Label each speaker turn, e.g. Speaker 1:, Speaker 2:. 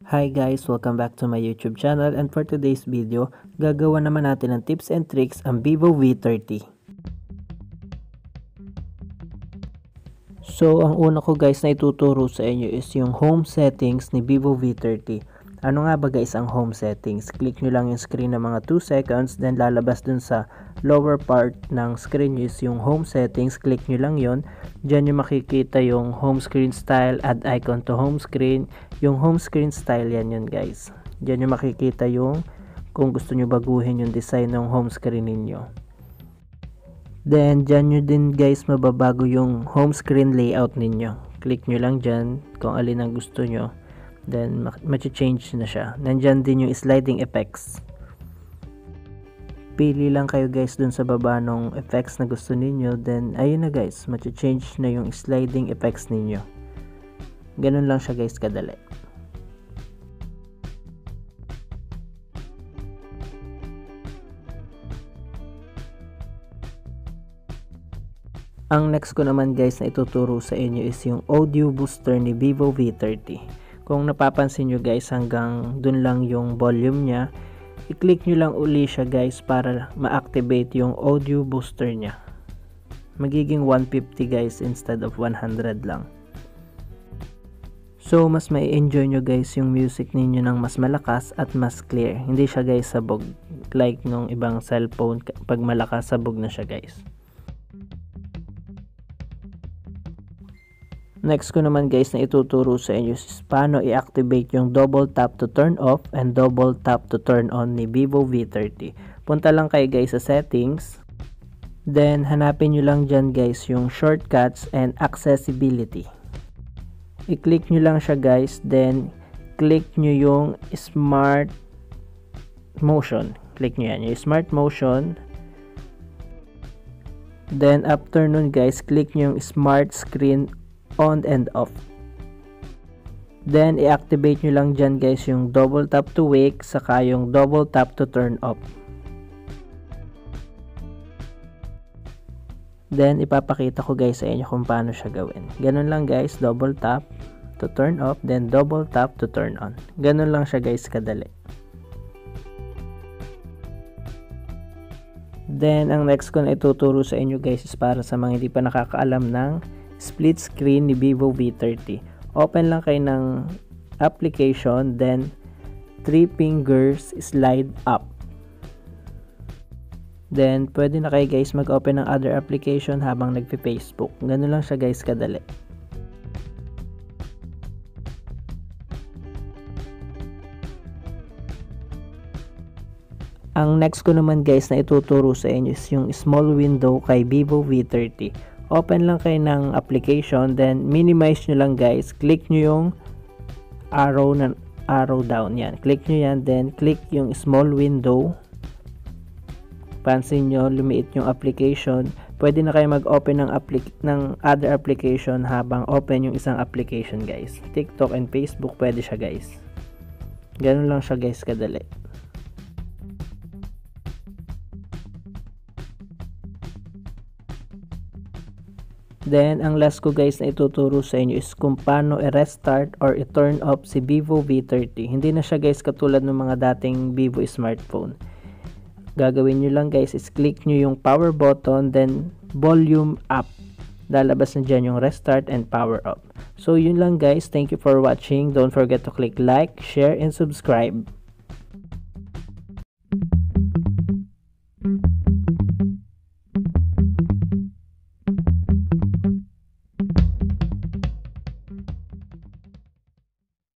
Speaker 1: Hi guys! Welcome back to my YouTube channel, and for today's video, gagawa naman natin ng tips and tricks ang Vivo V30. So, ang una ko guys na ituturo sa inyo is yung home settings ni Vivo V30. Ano nga ba guys ang home settings? Click nyo lang yung screen ng mga 2 seconds, then lalabas dun sa lower part ng screen is yung home settings. Click nyo lang yon. Diyan nyo makikita yung home screen style, add icon to home screen. Yung home screen style yan yun guys. Diyan nyo makikita yung kung gusto nyo baguhin yung design ng home screen ninyo. Then dyan nyo din guys mababago yung home screen layout ninyo. Click nyo lang dyan kung alin ang gusto nyo. Then ma-change na siya. Nandyan din yung sliding effects. Pili lang kayo guys dun sa baba ng effects na gusto ninyo. Then ayun na guys, ma-change na yung sliding effects ninyo. Ganun lang siya guys kadali. Ang next ko naman guys na ituturo sa inyo is yung audio booster ni Vivo V30. Kung napapansin nyo guys, hanggang dun lang yung volume niya. I-click nyo lang uli siya guys para ma-activate yung audio booster niya. Magiging 150 guys instead of 100 lang. So mas may enjoy nyo guys yung music ninyo ng mas malakas at mas clear. Hindi siya guys sabog like nung ibang cellphone. Pag malakas, sabog na siya guys. Next ko naman guys na ituturo sa inyo is paano i-activate yung double tap to turn off and double tap to turn on ni Vivo V30. Punta lang kayo guys sa settings. Then hanapin nyo lang dyan guys yung shortcuts and accessibility. I-click nyo lang siya guys. Then click nyo yung smart motion. Click nyo yan, yung smart motion. Then after nun guys, click nyo yung smart screen on and off. Then i-activate nyo lang dyan guys yung double tap to wake saka yung double tap to turn off. Then ipapakita ko guys sa inyo kung paano siya gawin. Ganun lang guys, double tap to turn off, then double tap to turn on. Ganun lang siya guys kadali. Then ang next ko na ituturo sa inyo guys is para sa mga hindi pa nakakaalam ng split screen ni Vivo V30. Open lang kayo ng application, then 3 fingers slide up. Then pwede na kayo guys mag-open ng other application habang nagpe-Facebook. Ganun lang siya guys kadali. Ang next ko naman guys na ituturo sa inyo is yung small window kay Vivo V30. Open lang kayo ng application, then minimize nyo lang guys. Click nyo yung arrow down yan. Click nyo yan, then click yung small window. Pansin nyo, lumiit yung application. Pwede na kayo mag-open ng other application habang open yung isang application guys. TikTok and Facebook pwede siya guys. Ganun lang siya guys kadali. Then, ang last ko guys na ituturo sa inyo is kung paano i-restart or i-turn off si Vivo V30. Hindi na siya guys katulad ng mga dating Vivo smartphone. Gagawin nyo lang guys is click nyo yung power button, then volume up. Lalabas na dyan yung restart and power up. So, yun lang guys. Thank you for watching. Don't forget to click like, share, and subscribe.